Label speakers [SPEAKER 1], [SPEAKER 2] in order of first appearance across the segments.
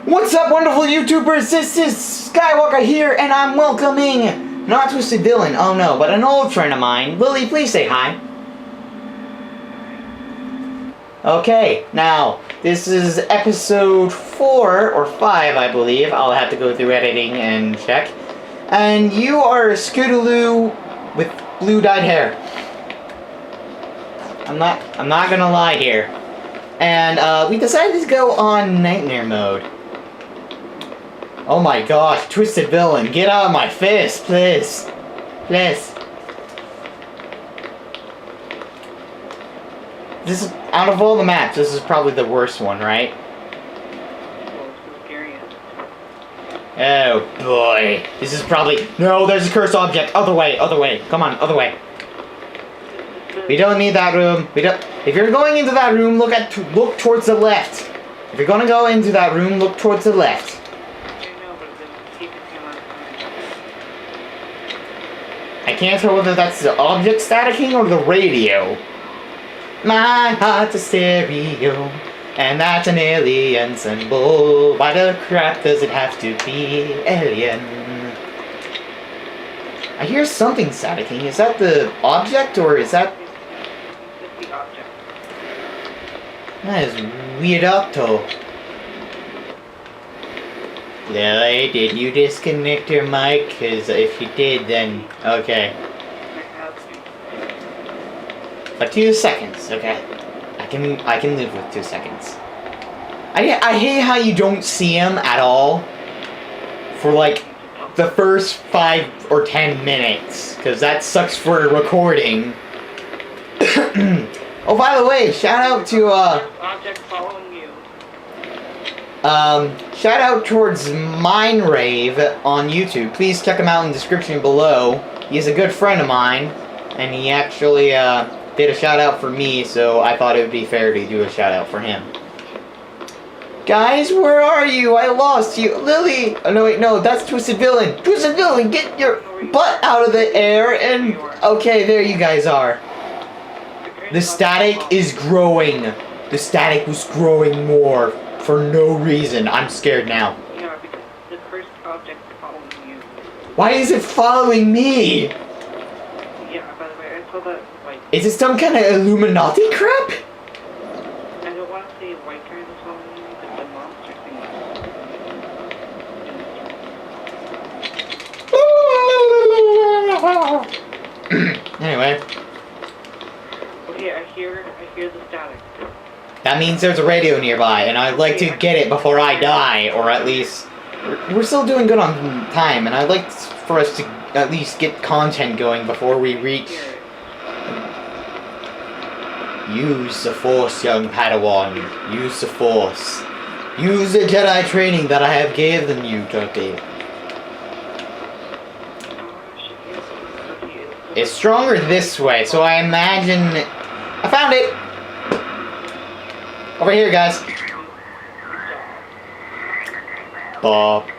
[SPEAKER 1] What's up, wonderful YouTubers? This is Skywalker here, and I'm welcoming not Twisted Villain, oh no, but an old friend of mine. Lily, please say hi. Okay, now, this is episode 4 or 5, I believe. I'll have to go through editing and check. And you are Scootaloo with blue dyed hair. I'm not gonna lie here. And we decided to go on nightmare mode. Oh my gosh, Twisted Villain, get out of my face, please. Please. This is, out of all the maps, this is probably the worst one, right? Oh boy. This is probably... No, there's a cursed object. Other way, other way. Come on, other way. We don't need that room. We don't... If you're going into that room, look towards the left. If you're gonna go into that room, look towards the left. I can't tell whether that's the object staticking or the radio. My heart's a stereo, and that's an alien symbol. Why the crap does it have to be alien? I hear something staticking. Is that the object, or is that...
[SPEAKER 2] It's the object.
[SPEAKER 1] That is weirdo. Lily, did you disconnect your mic? Because if you did, then... Okay. For 2 seconds, okay. I can live with 2 seconds. I hate how you don't see him at all for like the first 5 or 10 minutes, because that sucks for recording. Oh, by the way, shout out to
[SPEAKER 2] Object following you.
[SPEAKER 1] Shout out towards Mine Rave on YouTube. Please check him out in the description below. He's a good friend of mine, and he actually did a shout out for me, so I thought it would be fair to do a shout out for him. Guys, where are you? I lost you. Lily! Oh, no, wait, no, that's Twisted Villain. Twisted Villain, get your butt out of the air and... Okay, there you guys are. The static is growing. The static was growing more for no reason. I'm scared now.
[SPEAKER 2] Yeah, because the cursed object is following you.
[SPEAKER 1] Why is it following me?
[SPEAKER 2] Yeah, by the way, I saw that, like...
[SPEAKER 1] Is it some kind of Illuminati crap?
[SPEAKER 2] I don't want to say white guy that's following you, but the monster thing.
[SPEAKER 1] Anyway.
[SPEAKER 2] Okay, I hear the static.
[SPEAKER 1] That means there's a radio nearby, and I'd like to get it before I die, or at least... We're still doing good on time, and I'd like for us to at least get content going before we reach... Use the Force, young Padawan. Use the Force. Use the Jedi training that I have given you, Turkey. It's stronger this way, so I imagine... I found it! Over here, guys. Bob.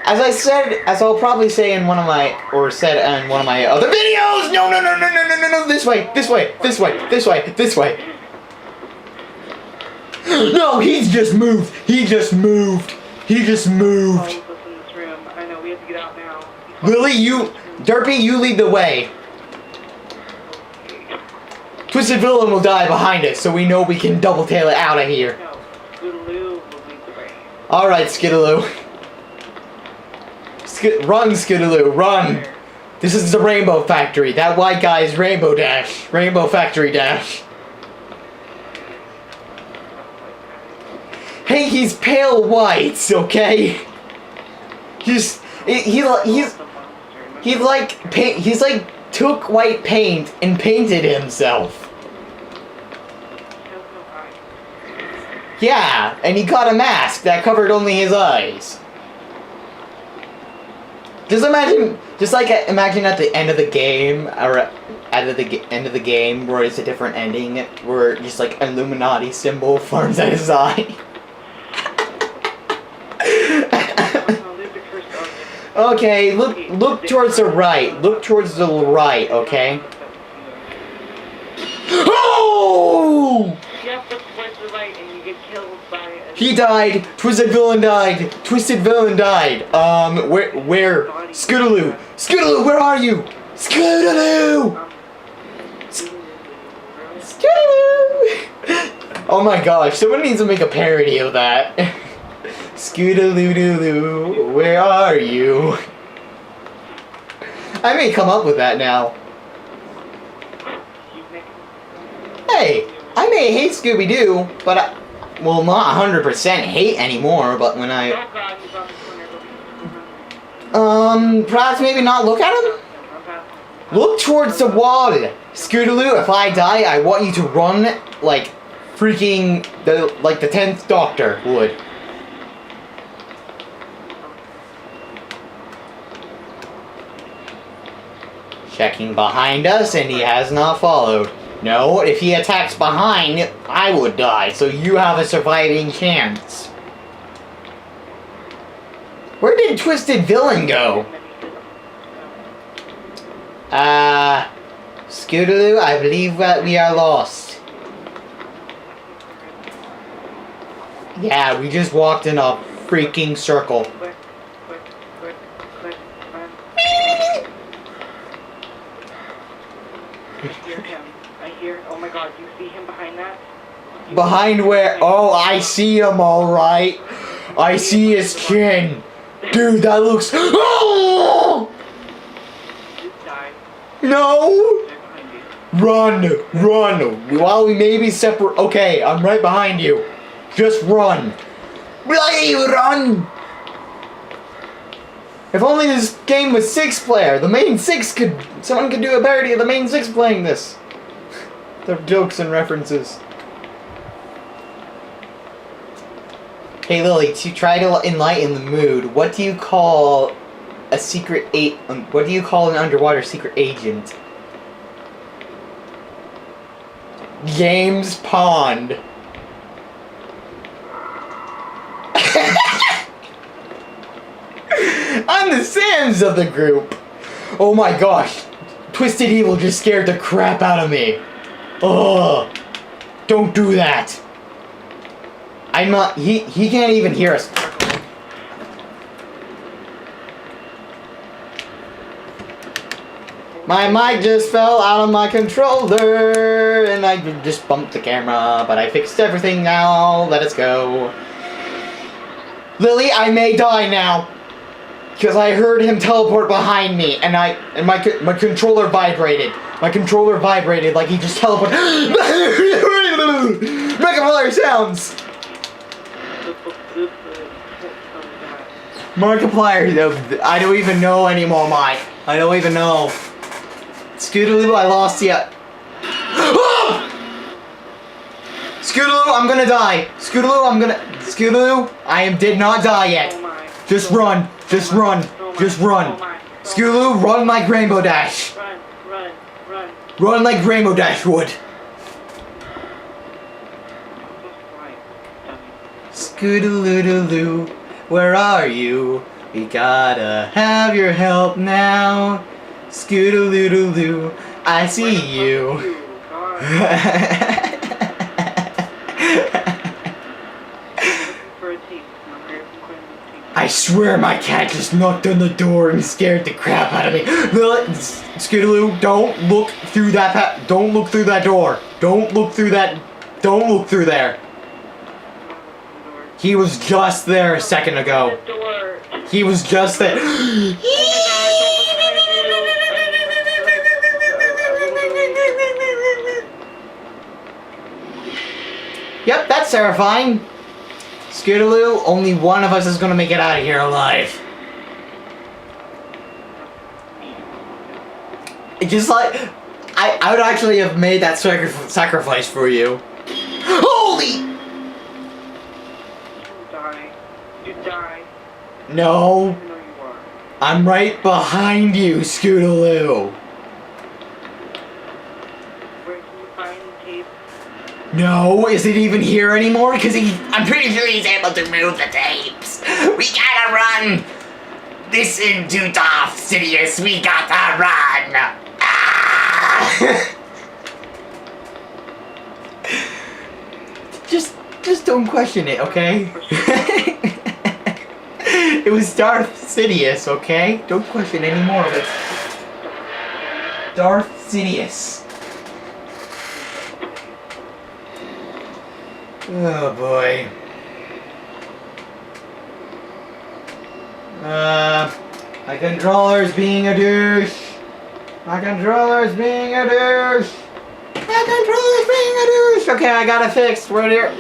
[SPEAKER 1] As I'll probably say in one of my, or said in one of my other videos! No, no, no, no, no, no, no, no, this way, this way, this way, this way, this way. No, he's just moved. He just moved. He just moved.
[SPEAKER 2] In this room. I know, we have to get out now.
[SPEAKER 1] Lily, Derpy, you lead the way. Twisted Villain will die behind us, so we know we can double tail it out of here.
[SPEAKER 2] No, Scootaloo will lead the way.
[SPEAKER 1] Alright, Skidaloo. Run, Skidaloo, run! This is the Rainbow Factory. That white guy is Rainbow Dash. Rainbow Factory Dash. Hey, he's pale white, okay? He's like took white paint and painted himself. Yeah, and he got a mask that covered only his eyes. Imagine at the end of the game, or at the end of the game where it's a different ending, where just like an Illuminati symbol forms at his eye. Okay, look towards the right. Look towards the right, okay? Oh!
[SPEAKER 2] You have to push the right and you get killed by a
[SPEAKER 1] He died. Twisted Villain died. Twisted Villain died. Where? Scootaloo. Scootaloo, where are you? Scootaloo! Scootaloo! Oh my gosh, someone needs to make a parody of that. Scootaloo-doo-doo, where are you? I may come up with that now. Hey, I may hate Scooby-Doo, but well, not 100% hate anymore, but when I... perhaps maybe not look at him? Look towards the wall! Scootaloo, if I die, I want you to run like freaking the 10th Doctor would. Checking behind us, and he has not followed. No, if he attacks behind, I would die, so you have a surviving chance. Where did Twisted Villain go? Scootaloo, I believe that we are lost. Yeah, we just walked in a freaking circle.
[SPEAKER 2] Oh my god, you see him behind that?
[SPEAKER 1] Behind where? Oh, I see him, alright. I see his chin. Dude, that looks... Oh! No! Run! Run! While we may be separate... Okay, I'm right behind you. Just run. Run! If only this game was 6-player. The main 6 could... Someone could do a parody of the main 6 playing this. The jokes and references. Hey Lily, to try to enlighten the mood, what do you call a secret what do you call an underwater secret agent? James Pond. I'm the Sans of the group. Oh my gosh. Twisted Evil just scared the crap out of me. Ugh. Don't do that. I'm not... He can't even hear us. My mic just fell out of my controller, and I just bumped the camera, but I fixed everything now. Let us go. Lily, I may die now. Because I heard him teleport behind me, and my controller vibrated. My controller vibrated like he just teleported. Markiplier sounds. Markiplier. I don't even know anymore, Mike. I don't even know. Scootaloo, I lost you. Scootaloo, I'm gonna die. Scootaloo, did not die yet. Just run. Just run. Just run. Scootaloo, run like Rainbow Dash.
[SPEAKER 2] Run.
[SPEAKER 1] Run like Rainbow Dash would. Scootaloo, where are you? We gotta have your help now. Scootaloo, I see you. I swear my cat just knocked on the door and scared the crap out of me. Scootaloo, don't look through that don't look through that door. Don't look through that. Don't look through there. He was just there a second ago. He was just there. Yep, that's terrifying. Scootaloo, only one of us is gonna make it out of here alive. Just like, I would actually have made that sacrifice for you. Holy!
[SPEAKER 2] You die.
[SPEAKER 1] No.
[SPEAKER 2] I know you are.
[SPEAKER 1] I'm right behind you, Scootaloo.
[SPEAKER 2] Where can you find the tape?
[SPEAKER 1] No, is it even here anymore? Because I'm pretty sure he's able to move the tapes. We gotta run. Listen to Darth Sidious, we gotta run. Ah! Just don't question it, okay? It was Darth Sidious, okay? Don't question any more of it. Darth Sidious. Oh boy. My controller's being a douche. My controller's being a douche. My controller's being a douche. Okay, I got it fixed. Right here.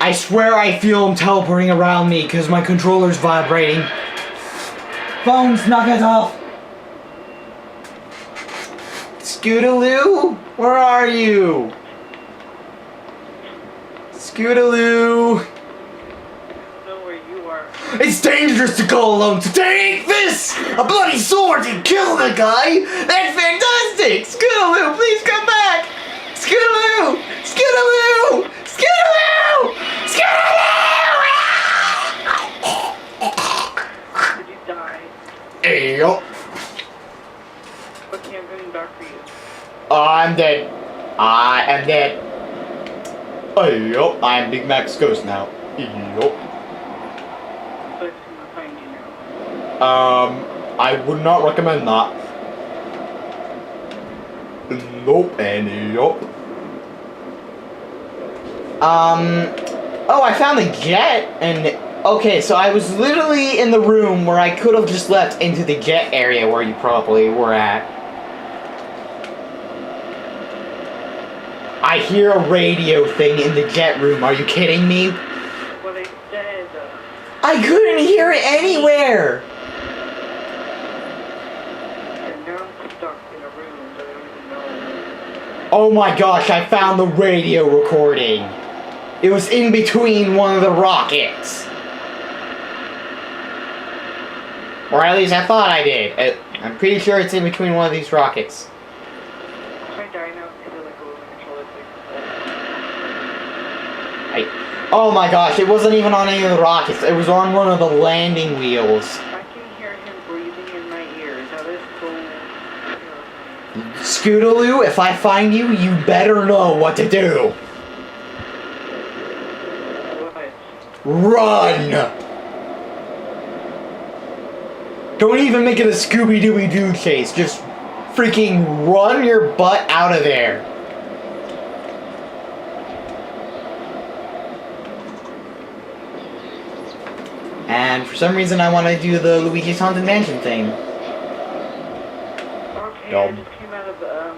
[SPEAKER 1] I swear I feel him teleporting around me because my controller's vibrating. Phones, knock it off. Scootaloo, where are you? Scootaloo.
[SPEAKER 2] I don't know where you are.
[SPEAKER 1] It's dangerous to go alone, so take this! A bloody sword to kill the guy! That's fantastic! Scootaloo, please come back! Scootaloo! Scootaloo! Scootaloo! Scootaloo!
[SPEAKER 2] Did you die?
[SPEAKER 1] Hey, yo.
[SPEAKER 2] Okay, I'm coming back for you.
[SPEAKER 1] I'm dead. I am dead. Hey, yo. I am Big Mac's ghost now. Hey, yo.
[SPEAKER 2] But I'm gonna find you now.
[SPEAKER 1] I would not recommend that. Nope, and nope. Oh, I found the jet, and okay, so I was literally in the room where I could have just left into the jet area where you probably were at. I hear a radio thing in the jet room. Are you kidding me?
[SPEAKER 2] What I said.
[SPEAKER 1] I couldn't hear it anywhere.
[SPEAKER 2] And now I'm stuck in a room that I don't even know.
[SPEAKER 1] Oh my gosh, I found the radio recording. It was in between one of the rockets. Or at least I thought I did. I'm pretty sure it's in between one of these rockets.
[SPEAKER 2] If I die now, it's either like a little controller thing.
[SPEAKER 1] Oh my gosh, it wasn't even on any of the rockets. It was on one of the landing wheels.
[SPEAKER 2] I can hear him breathing in my ears. That is so terrifying.
[SPEAKER 1] Scootaloo, if I find you, you better know what to do.
[SPEAKER 2] What?
[SPEAKER 1] Run! Don't even make it a Scooby-Dooby-Doo chase. Just freaking run your butt out of there. And for some reason I want to do the Luigi's Haunted Mansion thing.
[SPEAKER 2] Okay,
[SPEAKER 1] Dumb.
[SPEAKER 2] I just came out of the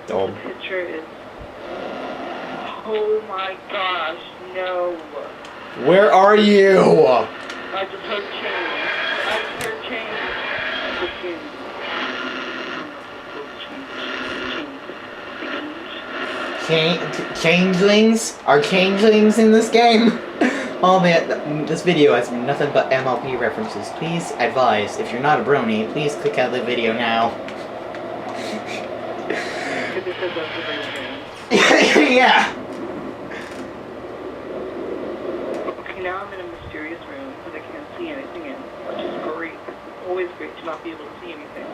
[SPEAKER 1] Dumb.
[SPEAKER 2] the picture is. Oh my gosh, no.
[SPEAKER 1] Where are you?
[SPEAKER 2] I just heard change. I just heard change.
[SPEAKER 1] Changelings? Are changelings in this game? Oh man, this video has nothing but MLP references. Please advise, if you're not a brony, please click out the video now. Yeah.
[SPEAKER 2] Okay, now I'm in a mysterious room that I can't see anything in, which is great. It's always great to not be able to see anything.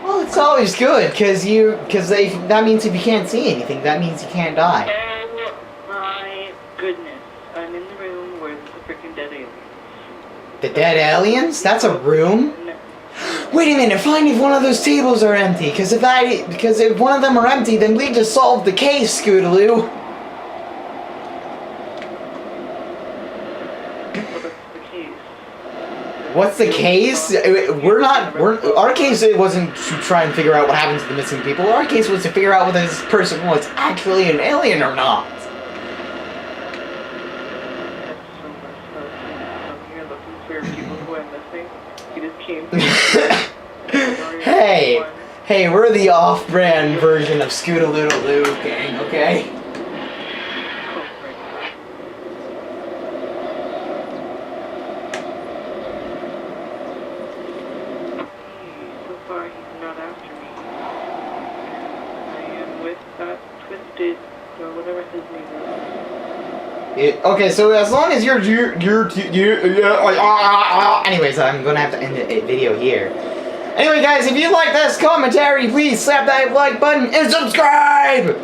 [SPEAKER 1] Well, it's always good, that means if you can't see anything, that means you can't die.
[SPEAKER 2] Oh my goodness. I'm in the room where there's the freaking dead aliens.
[SPEAKER 1] The dead aliens? That's a room?
[SPEAKER 2] No.
[SPEAKER 1] Wait a minute, find if one of those tables are empty, because if one of them are empty, then we just solved the case, Scootaloo. What's the case? Our case it wasn't to try and figure out what happened to the missing people. Our case was to figure out whether this person was actually an alien or not.
[SPEAKER 2] You're looking for people who are missing. You just came.
[SPEAKER 1] Hey, we're the off-brand version of Scootaloo gang, okay?
[SPEAKER 2] So far, he's not after me. I am with that twisted, or whatever his name is.
[SPEAKER 1] Okay, so as long as anyways, I'm gonna have to end the video here. Anyway, guys, if you like this commentary, please slap that like button and subscribe!